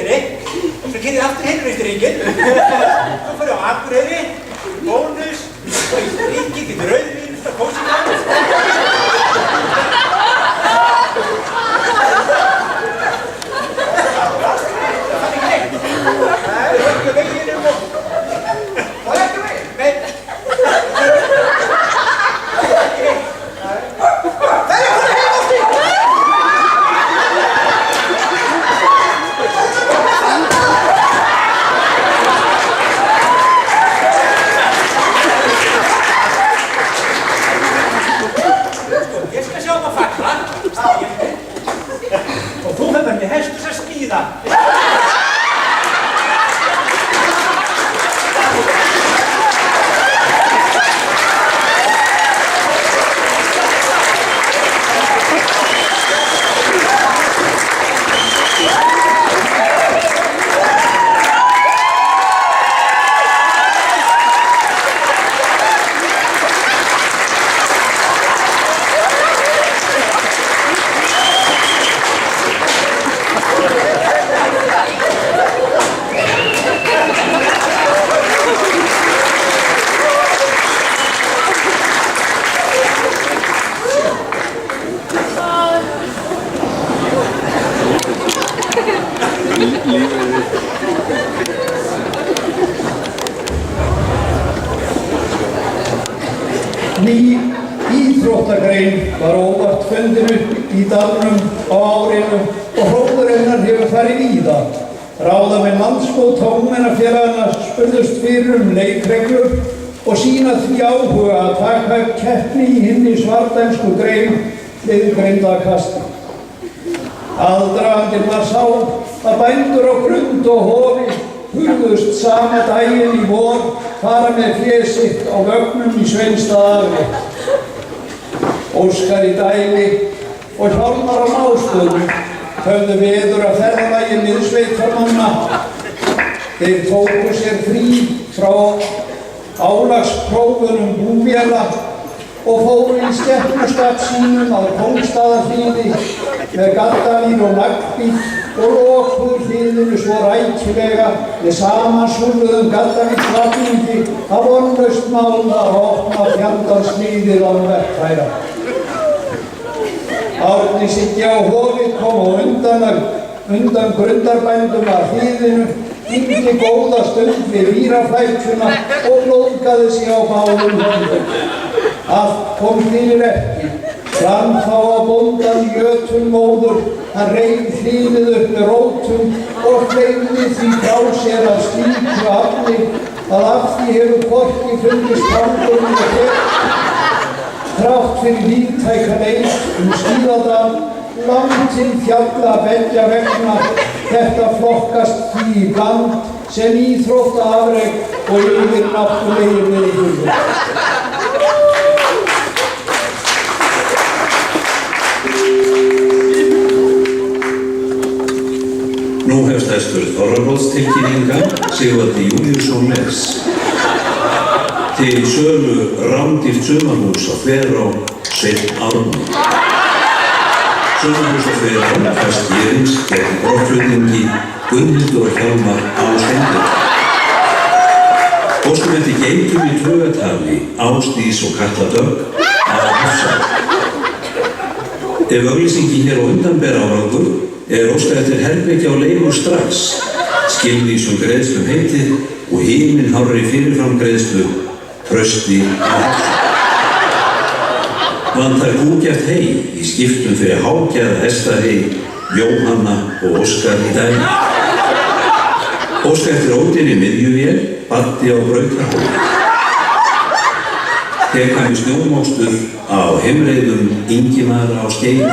leiðinni, svo keyrði ég aftur heim eftir ríkinn, svo fór ég á Akureyri, Bónus, og í ríkinn, getið rauðvín, og kósíkan. Og þú hefur með hestus að skíða. Ný íþróttagrein var óvart fundin upp í dalnum á árinu og hróður hennar hefur farið víða. Ráðamenn landsmót tónmennafélaganna spurðust fyrir leikreglur og sýna því áhuga að taka upp keppni í hinni svartensku grein við grindakasti. Aðdragandinn var sá að bændur á Grund og Hofi hugðust sama daginn í vor fara með fé sitt á vögnum í Sveinstaðaafrétt. Óskar í Dæli og Hjálmar á Mástöðum höfðu veður að ferðalagi miðsveitarmanna. Þeir tóku sér frí frá álagsprófunum búvéla og fóru í skepnuskap sínum að Kóngsstaðahlíði með gaddavír og naglbíl og lokuðu hlíðinu svo rækilega með samansúrluðum gaddavírsflagningi að vonlaust mál að opna fjandans-hlíðið án verkfæra. Árni Siggi á Hofi kom á undan grundarbændum að hlíðinu, hringdi góða stund við víraflækjuna og blóðgaði sig á báðum höndum. Allt kom fyrir ekki. Fram þá á bóndan Jötunmóður, hann reif hlíðið upp með rótum og hleypti því frá sér af slíku afli að af því hefur hvorki fundist framgöngu og þrátt fyrir víðtæka leit Skíðadal, langt til fjalla beggja vegna. Þetta flokkast því í bland sem íþróttaafrek og yfirnáttúrulegir viðburðir. Nú hefst æstur þorrablótstilkynninga Sigvaldi Júlíusson les. Til sölu rándýrt sumarhús á Þverá, Sveinn Árni. Sumarhús á Þverá fæst gerings gegn brottflutningi Gunnhildur og Hjálmar á Steinbjörn. Óskum eftir geitum í Trögatafli, Ásdís og Katla Dögg að Hafsá. Ef auglýsingi hér á undan ber árangur, óskað eftir herbergi á leigu strax, skilvísum greiðslum heitið og himinhárri fyrirframgreiðslu, Trausti á Hafsá. Vantar kúgjart hey í skiptum fyrir hágjaða hestahey, Jóhanna og Óskar í Dæli. Óskar eftir ódýrri miðjuvél, Baddi á Brautarhóli. Tekami snjómokstur á heimreiðum Ingimar á Skeið.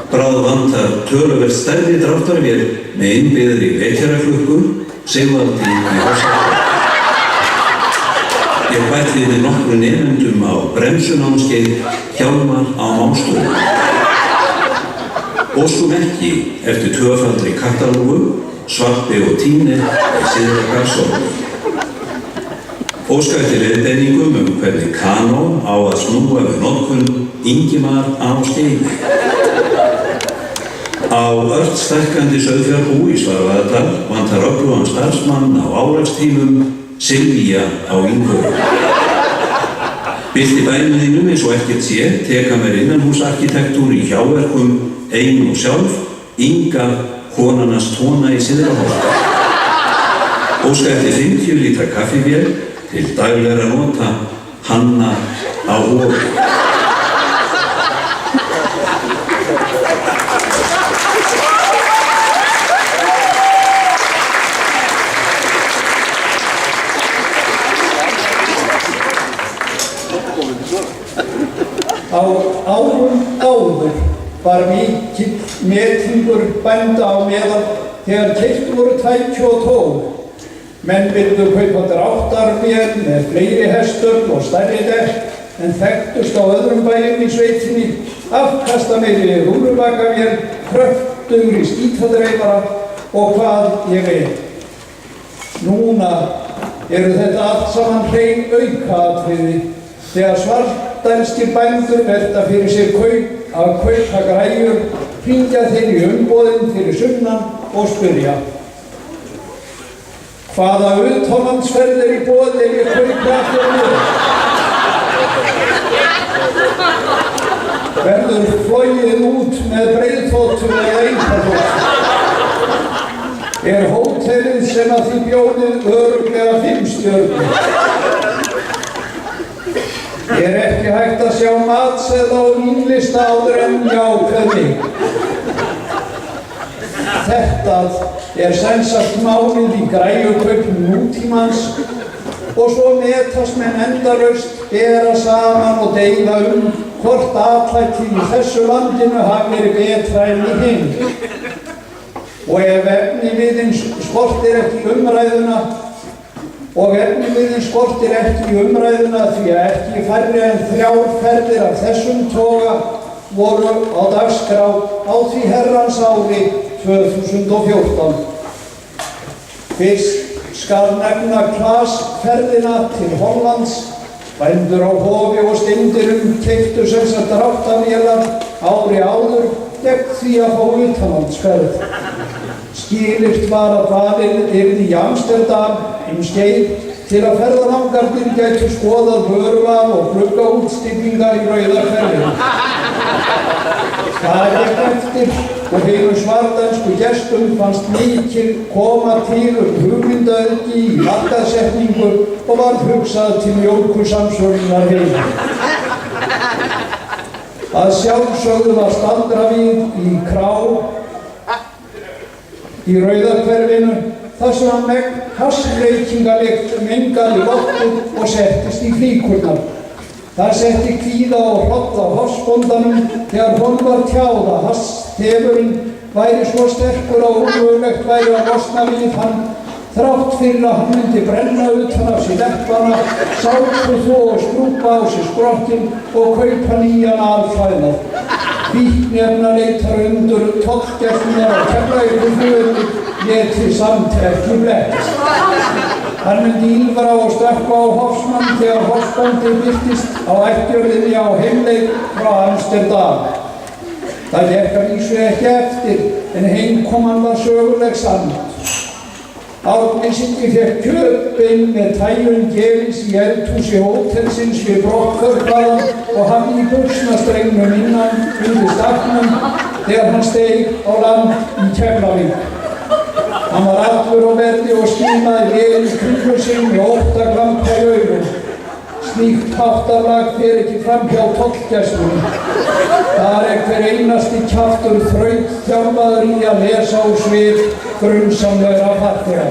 Bráð vantar töluvert stærri dráttarvél með innbyggðri vekjaraklukku, Sigvaldi í Hafsá. Ég bætti við nokkru nemendum á bremsunámskeið, Hjálmar á Mástöðum. Óskum ekki eftir tvöfaldri kattalúgu, Svabbi og Tíne í Syðra Garðsorfi. Óska eftir leiðbeiningum hvernig kanó á að snúa við notkun Ingimar á Skeiði. Á ört stækkandi sauðfjárbú í Svarfaðardal vantar öflugan starfsmann á álagstímum, Silvía á Ingólfi. Bylti bænum þínum eins og ekkert sé, teka mér innanhúsarkitektúr í hjáverkum, ein og sjálf, Inga, konarnas tóna í Syðra-Holti. Óska eftir 50 lítra kaffivél til daglegra nota, Hanna á Hofi. Á árum áður var mikill metingur bænda á meðal þegar keypt voru tæki og tól. Menn vildu kaupa dráttarvél með fleiri hestum og stærri dekk en þekktust á öðrum bæjum í sveitinni, afkastameiri rúlubakavél, kröftugri skítadreifara og hvað ég veit. Núna eru þetta allt saman hrein aukaatriði þegar svartdælskir bændur velta fyrir sér að kaupa græjur, hringja þeir í umboðin fyrir sunnan og spyrja: hvaða utanlandsferð í boði ef ég kaupa fyrir nú? Verður flogið út með breiðþotum eða einkaþotum? Hótelið sem að þið bjóðið örugglega 5 stjörnur? Ekki hægt að sjá matseðla og vínlista áður en jákvæð mig? Þetta semsagt málið í græjukaupum nútímans og svo metast menn endalaust, bera saman og deila hvort atlætið í þessu landinu hafi verið betra en í hinu. Og ef efniviðinn skortir ekki umræðuna því að ekki færri en 3 ferðir af þessum toga voru á dagskrá á því herrans ári 2014. Fyrst skal nefna Klasferðina til Hollands. Bændur á Hofi og Steindyrum keyptu semsagt dráttarvélar ári áður gegn því að fá utanlandsferð. Skilyrt var að dvalið yrði í Amsterdam skeið til að ferðalangarnir gætu skoðað vöruval og gluggaútstýringar í Rauðaferðinu. Það gekk eftir og hinum svartdælsku gestum fannst mikil koma til hugmyndaauðgi í markaðssetningu og varð hugsað til mjólkursamsvörunar heima. Að sjálfsögðu var staldrað við í krá í Rauðahverfinu þar sem hann með hassreykingalykt mengaði loftið og settist í flíkurnar. Það setti kvíða og hroll á hofsbóndanum þegar honum var tjáð að hasstefurinn væri svo sterkur og ómögulegt væri að losna við hann þrátt fyrir að hann myndi brenna utan af sér leppana, sátu þó og skrúpa á sér skrokkin og kaupa nýjan alfæðnað. Fíkniefnaleitar undur tollgæslunar á Keflavíkurflugvelli léti samt ekki blett. Hann myndi ýlfra og stökkva á hofsmann þegar hofsbóndi birtist á ættjörðinni á heimleið frá Amsterdam. Það gekk að vísu ekki eftir en heimkoman var söguleg samt. Árneysingi fékk kjötbein með tæjun gefins í eldhúsi hótelsins við brottkörpaðan og hann í buxnastrengnum innan undir stafnum þegar hann steig á land í Keflavík. Hann var allur á verði og skimaði vel í kringum sig með óttaglampa í augum. Slíkt háttarlag fer ekki fram hjá tollgæslunni. Þar hver einasti kjaftur þrautþjálfaður í að lesa úr svip grunsamlegra farþega.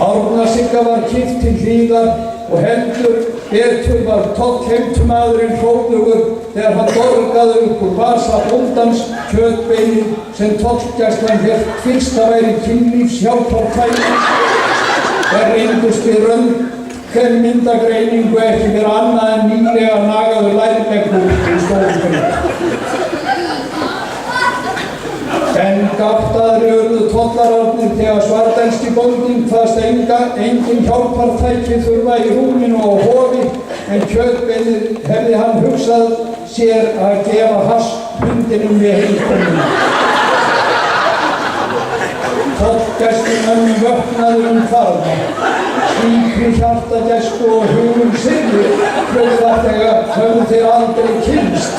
Árnasigga var kippt til hlíðar og heldur betur var tollheimtumaðurinn hróðugur þegar hann dorgaði upp úr vasa bóndans kjötbeinin sem tollgæslan hélt fyrst að væri kynlífshjálpartæki. Reyndust við röntgenmyndagreiningu ekki vera annað en nýlega nagaður lærleggur í stofnum. En gáttaðri urðu tollararnir þegar svartdælski bóndinn kvaðst engin hjálpartæki þurfa í rúminu á Hofi en kjötbeinið hefði hann hugsað sér að gefa hasshundinum við heimkomuna. Tollgæslumönnum vöknaði hvarma. Slíkri hjartagæslu og hugum sirri hljóðarlega höfðu þeir aldrei kynnst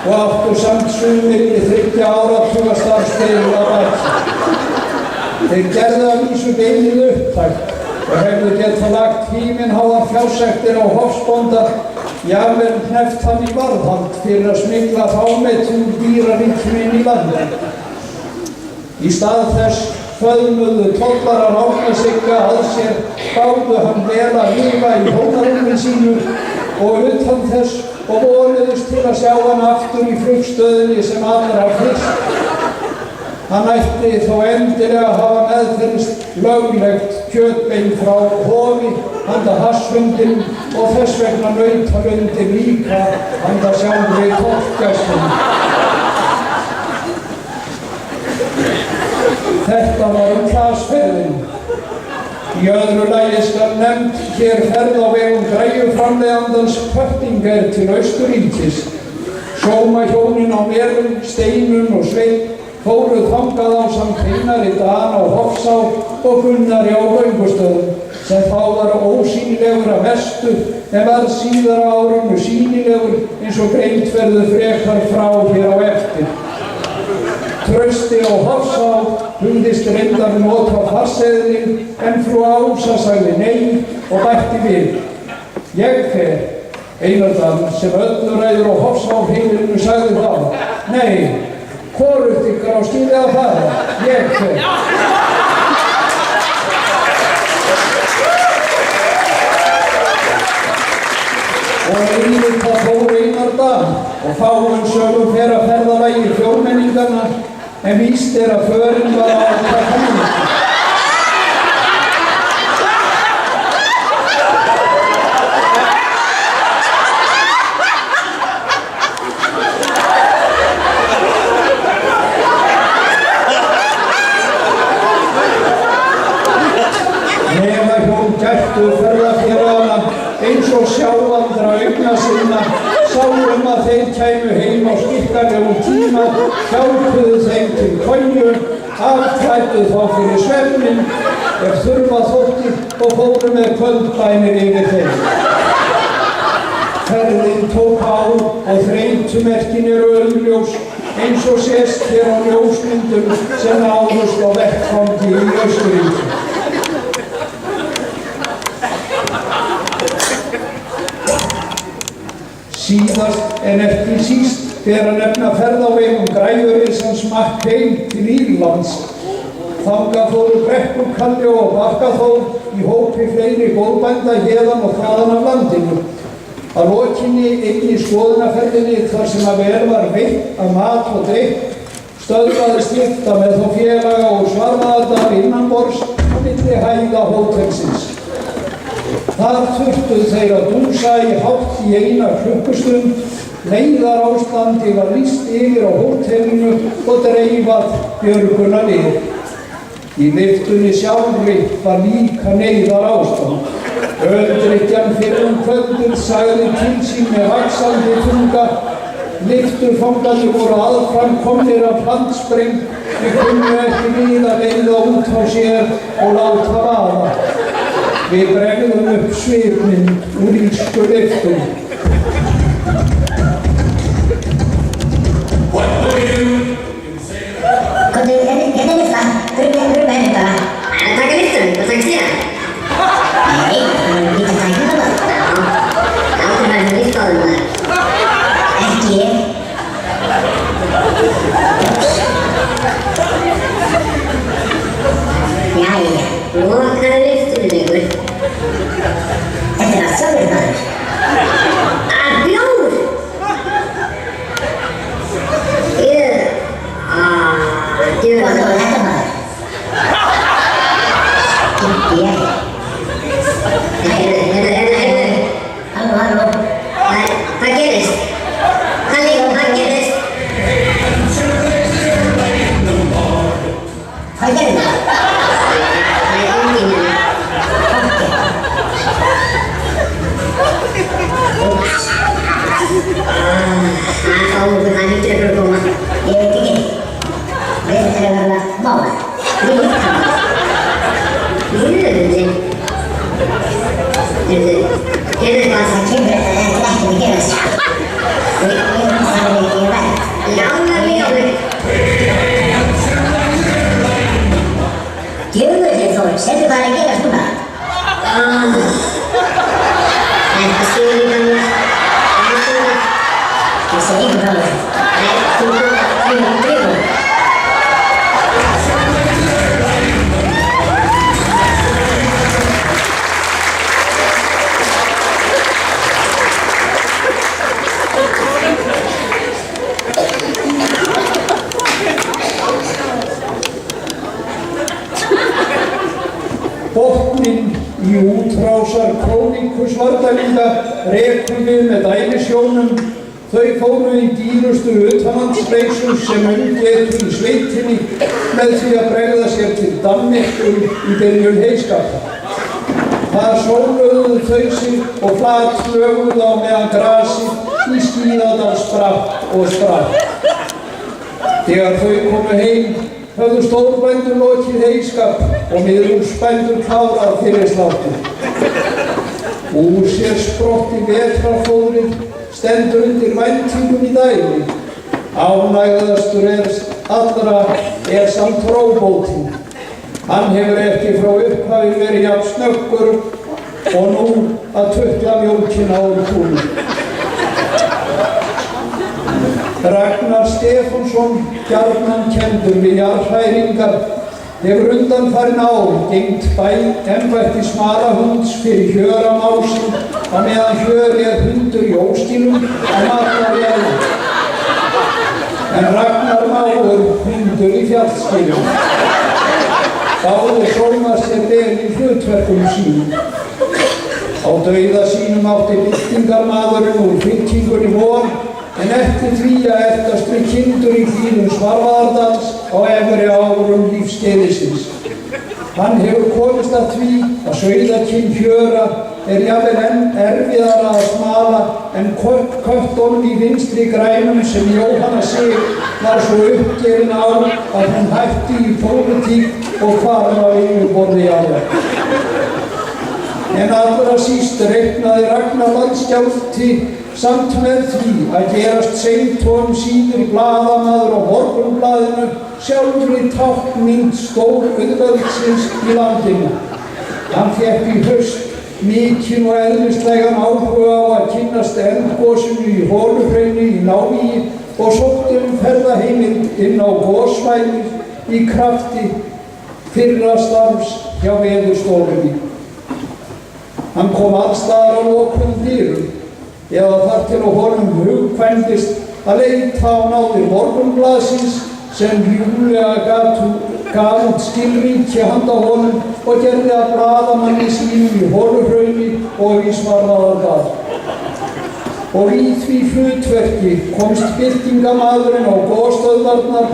og áttu samt sumir í 30 áratuga starfsferil að baki. Þeir gerðu að vísu beinið upptækt og hefðu getað lagt himinháar fjársektir á hofsbónda, jafnvel hneppt hann í varðhald fyrir að smygla fámeitum dýraríkjum inn í landið. Í stað þess föðmuðu tollarar Árnasigga að sér, báðu hann vel að lifa í hónarúmi sínu og utan þess og vonuðust til að sjá hann aftur í flugstöðinni sem allra fyrst. Hann ætti þó endilega að hafa meðferðist löglegt kjötbein frá hofi handa hasshundinn og þess vegna naut hann undir líka handa sjálfri tollgæslunni. Þetta var klasferðin. Í öðru lagi skal nefnt hér ferð á vegum græjuframleiðandans Pöttinger til Austurríkis. Sómahjónin á Melum, Steinunn og Sveinn fóru þangað ásamt Einari Dan á Hofsá og Gunnari á Göngustöðum, sem þá var ósýnilegur að mestu en varð síðar á árinu sýnilegur eins og greint verður frekar frá hér á eftir. Trausti á Hofsá hugðist reyndar nota farseðilinn en frú Ása sagði nei og bætti við. Ég fer, Einar Dan sem ölluræður á Hofsá-heimilinu sagði þá. Nei, hvorugt ykkur á skilið að fara, ég fer. Og það fór Einar Dan og fáum sögum fer að ferðalagi fjórmenningarna, en víst að förin var á það komið. Nemahjón gættu ferðafélagana eins og sjáaldra augna sinna, sáum að þeir kæmu heim á skikkanlegum tíma, hjálpuðu þeim til konju, afklæddu þá fyrir svefninn ef þurfa þótti og fóru með kvöldbænir yfir þeim. Ferðin tók á og þreytumerkin eru augljós eins og sést hér á ljósmyndum sem náðust á vettvangi í Austurríki. Síðast en ekki síst ber að nefna ferð á vegum græjurisans McCain til Írlands. Þangað fóru Brekkukalli og Bakkaþór í hópi fleiri góðbænda héðan og þaðan af landinu. Að lokinni einni skoðunarferðinni þar sem að vel var veitt af mat og drykk, stöðvaðist lyfta með þá félaga og Svarfaðardal innanborðs á milli hæða hótelsins. Þar þurftu þeir að dúsa í hátt í 1 klukkustund, neyðarástandi var lýst yfir á hótelinu og dreifað björgunarlið. Í lyftunni sjálfri var líka neyðarástand. Öldryggjan fyrir kvöldið sagði til sín með vaxandi tunga. Lyfturfangarnir voru aðfram komnir af handspreng, við kunnu ekki við að leiða út á sér og láta vaða. Við bregðum upp svipmynd úr írsku lyftunni. að verða mál. Lífkamast. Heyrðu hvað það kemur ekki að gerast. Ég það ekki verð. Lána mig á mig. Djöfullinn Þór, sérðu hvað að gerast núna? Þetta skilur líka mér. Ég sé ykkur frá þessu. Nei, þú drifur. Botninn í útrásar króníku Svardalinga rekum við með dæmisjónum. Þau fóru í dýrustu utanlandsreisum sem umgetur í sveitinni með því að bregða sér til Danmerkur í byrjun heiskapa. Þar sóluðu þau sig og flatflöguðu á meðan grasið í Skíðadal spratt og spratt. Þegar þau komu heim höfðu stórbændur lokið heiskap og miðlungsbændur klárað fyrir sláttur. Úr sér sprotti vetrarfóðrið stendur undir væntingum í dæmi. Ánægðastur allra samt róbótinn. Hann hefur ekki frá upphafi verið jafn snöggur og nú að tukla mjólkina úr kúnum. Ragnar Stefánsson, gjarnan kenndur við jarðhræringar, hefur undanfarin ár gegnt embætti smalahunds fyrir Hjöramásinn á meðan Hjöri hundur í óskilum að mata vélum. En Ragnar mágur hundur í fjallskilum. Báðir sómast sér vel í hlutverkum sínum. Á dauða sínum átti byltingarmaðurinn úr fylkingunni von, en eftir því að eltast við kindur í hlíðum Svarfaðardals á efri árum lífskeiðisins. Hann hefur komist að því að sauðakinn Hjöra jafnvel enn erfiðara að smala en köttunum í vinstri grænum sem Jóhanna Sig var svo uppgefin á að hún hætti í pólitík og hvarf á yfirborði jarðar. En allra síst reiknaði Ragnar landskjálfti samt með því að gerast seint og síður blaðamaður á Morgunblaðinu sjálfri táknmynd stórauðveldsins í landinu. Hann fékk í haust mikinn og eðlislegan áhuga á að kynnast eldgosinu í Holuhrauni í Návígi og sótti ferðaheimild inn á gossvæðið í krafti fyrra starfs hjá Veðurstofunni. Hann kom allstaðar á lokuðum dyrum eða þar til að honum hugkvæmdist að leita á náðir Morgunblaðsins sem ljúflega gaf út skilríki handa honum og gerði að blaðamanni sínum í Holuhrauni og í Svarfaðardal. Og í því hlutverki komst byltingamaðurinn á gosstöðvarnar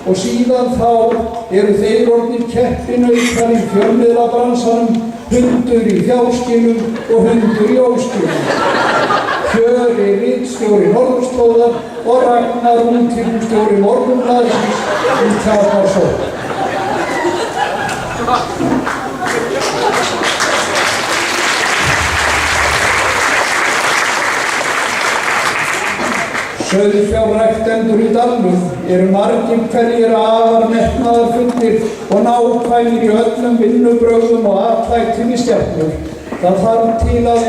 og síðan þá eru þeir orðnir keppinautar í fjölmiðlabransanum, hundur í fjárskilum og hundur í óskilum. Hjöri ritstjóri Norðurslóðar og Ragnar útibússtjóri Morgunblaðsins í Tjarnarsókn. Sauðfjárræktendur í dalnum eru margir hverjir afar metnaðarfullir og nákvæmir í öllum vinnubrögðum og atlætum í stjörnur. Það þarf til að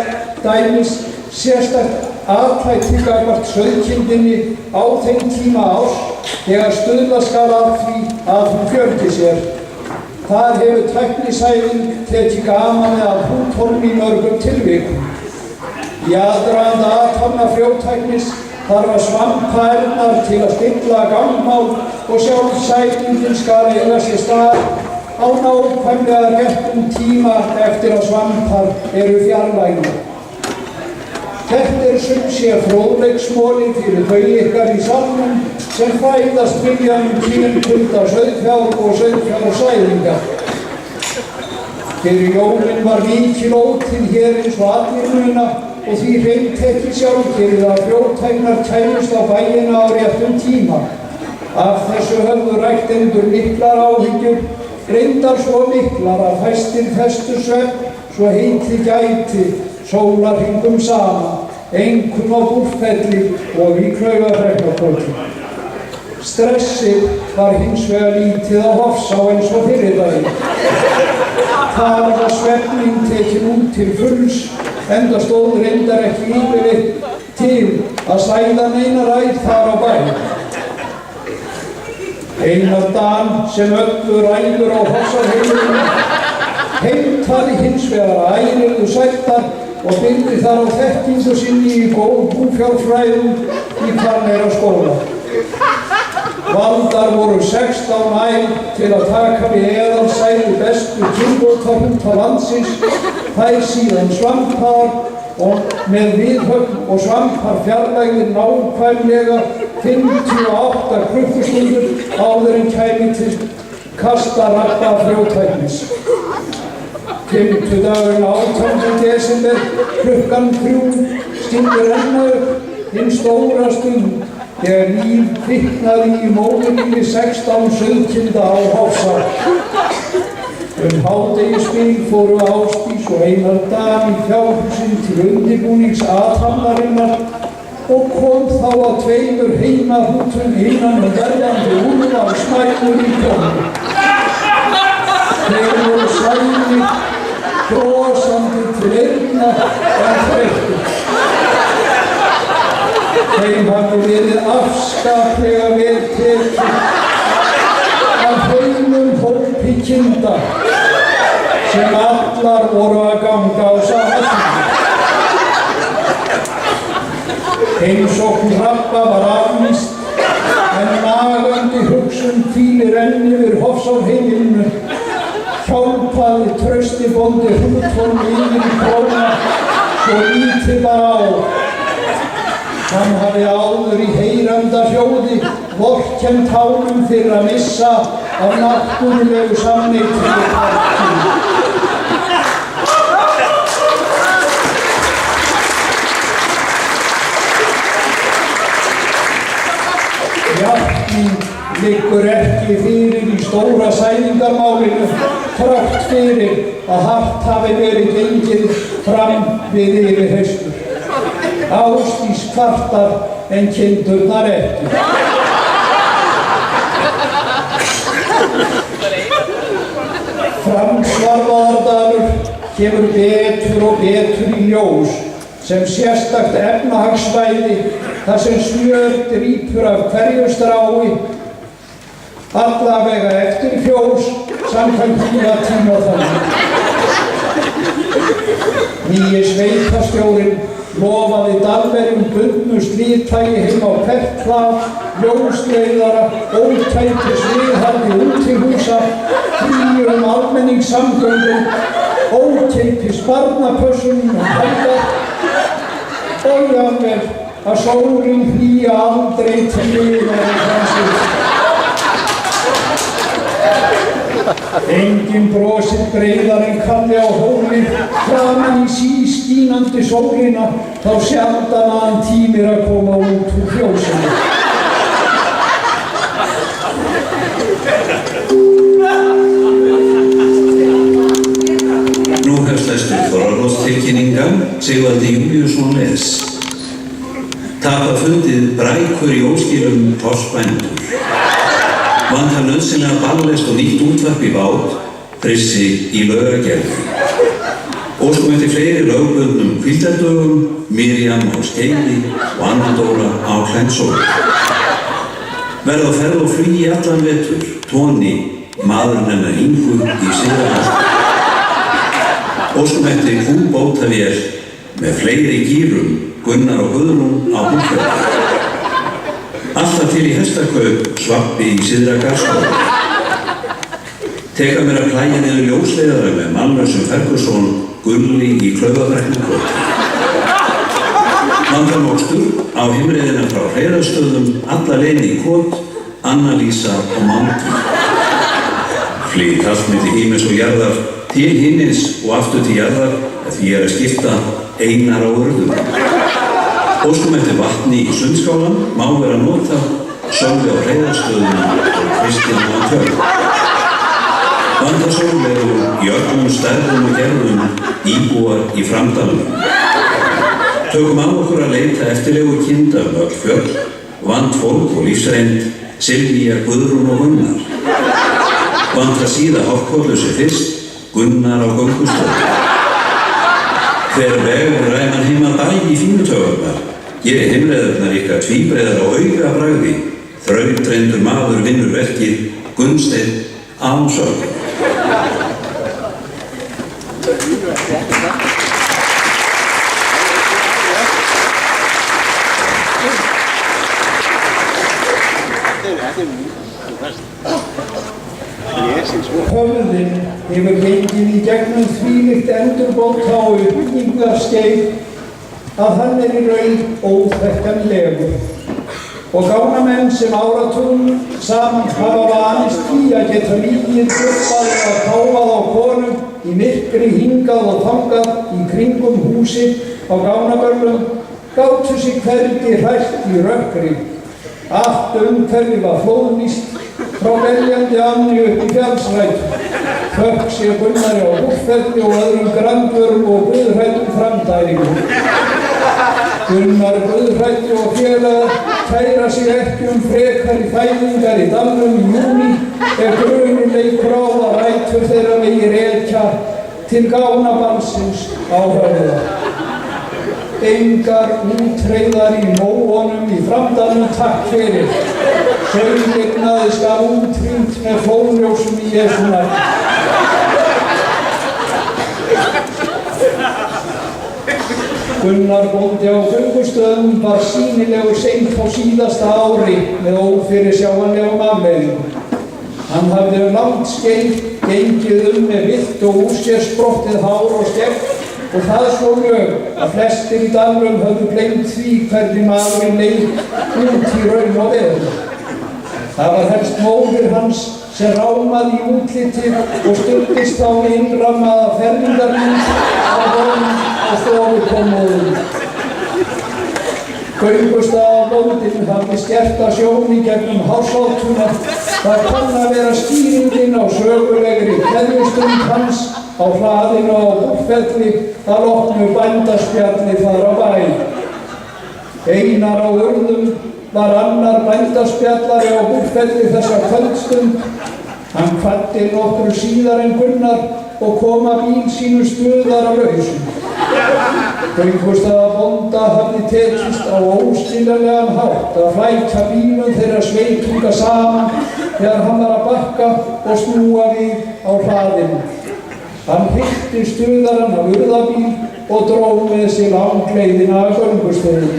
dæmis sérstakt atlæti gagnvart sauðkindinni á þeim tíma árs þegar stuðla skal að því að hún fjölgi sér. Þar hefur tæknisæðing tekið gamanið af hrúthólmi í mörgum tilvikum. Í aðdraganda athafna frjótæknis þarf að svampa ernar til að stilla gangmál og sjálf sætingin skal eiga sér stað á nákvæmlega réttum tíma eftir að svampar eru fjarlægir. Þetta sumsé fróðleiksmóli fyrir þau ykkar í salnum sem fæðast viljanum tímpulda sauðfjár og sauðfjársæðinga. Fyrir jólin var mikil ótíð hér eins og allir muna og því hreint ekki sjálfgerið að frjótæknar kæmust á bæina á réttum tíma. Af þessu höfðu ræktendur miklar áhyggjur, reyndar svo miklar að fæstir festu svefn svo heitli gæti sólarhringum saman, einkum á Búrfelli og í Klaufabrekknakoti. Stressið var hins vegar lítið á Hofsá eins og fyrir daginn. Þar var svefning tekin út til fulls, enda stóð reyndar ekki yfirleitt til að slæða neinar æð þar á bæ. Einar Dan sem öllu ræður á Hofsárheimilinu heimtaði hins vegar að æðir yrðu sættar og byggði þar á þekkingu sinni í góð búfjárfræðum í Hvanneyraskóla. Valdar voru 16 æð til að taka við eðalsæði bestu kynbótahunda landsins, þær síðan svampaðar og með viðhöfn og svampar fjarlægðir nákvæmlega 58 klukkustundur áður en kæmi til kasta rabba frjótæknis. Fimmtudagurinn 18. desember klukkan 3 stingur enn upp hinn stóra stund þegar líf kviknaði í móðurlífi 16 sauðkinda á Hofsá. Hádegisbil fóru Ásdís og Einar Dan í fjárhúsin til undirbúnings athafnarinnar og kom þá að tveimur heimahútum innan verðandi úrvalsmæður í komu. Þeir voru sænir, brosandi til eyrna en þreyttir. Þeim hafði verið afskaplega vel tekið af heilum hópi kinda sem allar voru að ganga á sama tíma. Heimsókn Rabba var aflýst en nagandi hugsun hvílir enn yfir Hofsárheimilinu. Hjálpaði Trausti bóndi Hrúthólm yfir í króna svo lítið var á. Hann hafði áður í heyranda hljóði vorkennt hánum fyrir að missa af náttúrulegu samneyti við partíu. Játning liggur ekki fyrir í stóra sæðingarmálinu þrátt fyrir að hart hafi verið gengið fram við yfirheyrslur. Ásdís kvartar en kindurnar ekki. Framsvarfaðardalur kemur betur og betur í ljós sem sérstakt efnahagssvæði þar sem smjör drýpur af hverju strái, allavega eftir fjós samkvæmt nýja tímatalinu. Nýi sveitastjórinn lofaði Dalverjum bundnu slítagi heim á Perklaf, ljósleiðara, ótækis viðhaldi útihúsa, fríum almenningssamgöngum, ókeypis barnapössunum helgar og jafnvel að sólin hlýja aldrei til yfirverði fransins. Enginn brosir breiðar en Kalli á Hóli framan í sískínandi sólina þá sjaldan að hann tímir að koma út úr fjósinu. Nú hefst lestur Þorrablótstilkynninga Sigvaldi Júlíusson les. Tapa fundið brækur í óskilum torsbændur. Vantar nauðsynlega ballest og nýtt útvarp í bát, frissi í Laugagerði. Óskum eftir fleiri lögbundnum hvíldardögum, Miriam á Skeiði og Anna Dóra á Klænsóli. Verð á ferð og flugi í allan vetur, Tóni, maðurinn hennar Ingu í Syðra-Hálsi. Óskum eftir bótavél með fleiri gírum, Gunnar og Guðrún á Búrfelli. Alltaf til í hestakaup, Svabbi í Syðra-Garðskóla. Teka mér að plæja niður ljósleiðara með Mannlausum Ferguson, Gulli í Klaufabrekknakoti. Vandarmokstur á heimreiðina frá Hreiðarstöðum, alla leið í Kot, Anna-Lísa og Mangi. Flýt allt milli hímis og jarðar, til himins og aftur til jarðar, því að skipta einar á urðum. Óskum eftir vatni í Sundskálan má vera notað Sölvi á Hreiðarstöðum og Kristján á Tjörn. Vanda Sólveigu í öllum stærðum og gerðum íbúar í Framdalnum. Tökum á okkur að leita eftirlegu kinda öll fjöll, vant fólk og lífsreynd, Silvía, Guðrún og Gunnar. Vant að síða Hárkollusi fyrst, Gunnar á göngustöðum. Hver vegur ræman heima bæ í fínutögurnar, geri heimreiðurnar ykkar tvíbreiðar á auga bragði, þrautreyndur maður vinnur verkið, Gunnsteinn Ánsson. Höfðin hefur gengið í gegnum þvílíkt endurbóta og uppbyggingarskeið að hann í raun óþekkjanlegur. Og gánamenn sem áratugum saman hafa vanist því að geta líkið gubbað og káfað á konum í myrkri hingað og þangað í kringum húsið á gánabörlum gátu sig hvergi hrært í rökkri. Allt umhverfi var flóðnýst frá veljandi ánni upp í fjallsrætur. Þökk sé Gunnari á Búrfelli og öðrum grandvörum og guðhrættum framdæringum. Gunnar guðhrætti og félagar kæra sig ekki frekari fæðingar í dalnum í júní ef grunur leikur á að rætur þeirra megi rekja til gánabalsins á Höfða. Engar útreiðar í móunum í Framdalnum takk fyrir. Sauðlignaði skal útrýmt með fóljósum í Jesú nafni. Gunnar bóndi á göngustöðum var sýnilegur seint á síðasta ári með ófyrirsjáanlegum afleiðingum. Hann hafði langt skeið gengið með villt og úr sér sprottið hár og skegg og það svo mjög að flestir í dalnum höfðu gleymt því hvernig maðurinn leit út í raun og veru. Það var helst móðir hans sem rámaði í útliti og studdist á innrammaða fermingarmynd á honum á stofukommóðunum. Göngustafabóndinn hafði skerta sjón í gegnum hársáttuna. Það kann að vera skýringin á sögulegri kveðjustund hans á hlaðinu á Búrfelli að loknu bændaspjalli þar á bæ. Einar á Urðum var annar bændaspjallari á Búrfelli þessa kvöldstund. Hann kvaddi nokkru síðar en Gunnar og kom að bíl sínu stuðar af lausum. Göngustafabónda hafði tekist á óskiljanlegan hátt að flækja bílum þeirra sveitunga saman þegar hann var að bakka og snúa við á hlaðinu. Hann hylti stuðarann af urðabíl og dró með sér langleiðina að göngustöðum.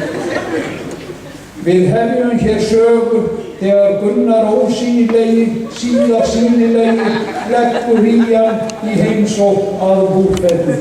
Við hefjum hér sögu þegar Gunnar ósýnilegi, síðar sýnilegi, leggur í hann í heimsókn að Búrfelli.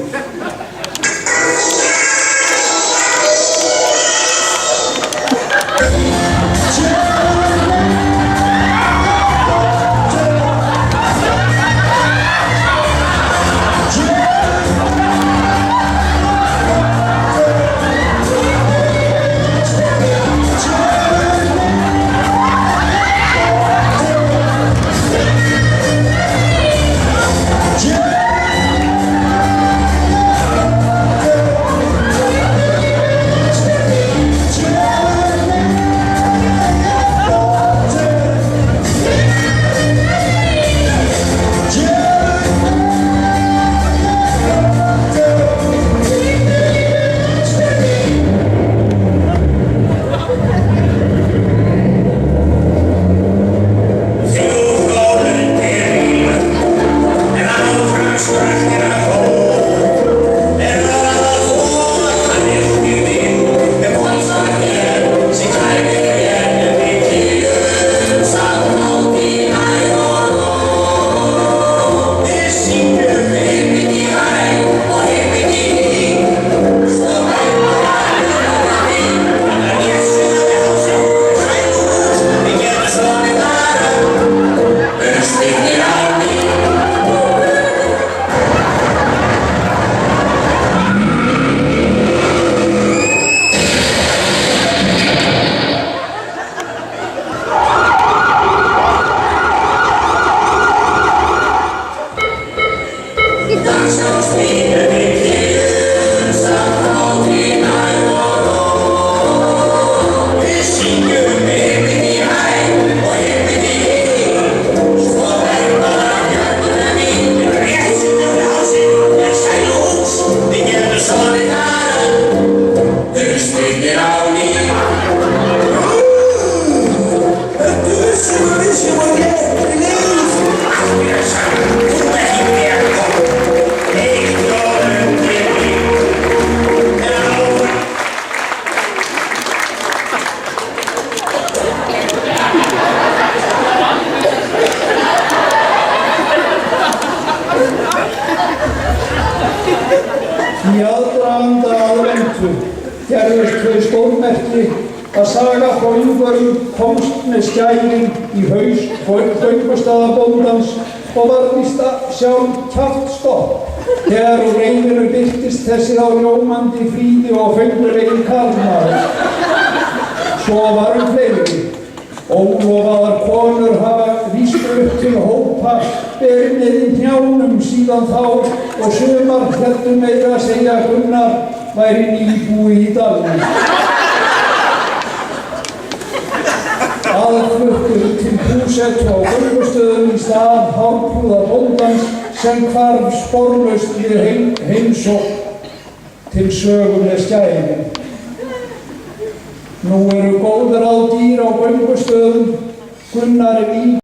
gerðust þau stórmerki að saga frá Ingvörum komst með skærin í haus Göngustaðabóndans og var víst að sjálf kjaftstopp þegar úr reyninu birtist þessi á ljómandi fríði og fengulegin karlmaður. Svo var fleiri. Ólofaðar konur hafa víst upp til hópa berið með í hnjánum síðan þá og sumar héldu meira að segja að Gunnar væri nýbúi í dalnum. Aðfluttur til búsettu á Göngustöðum í stað hárprúða bóndans sem hvarf sporlaust við heimsókn til sögu með skærin. Nú eru góð ráð dýr á Göngustöðum, Gunnar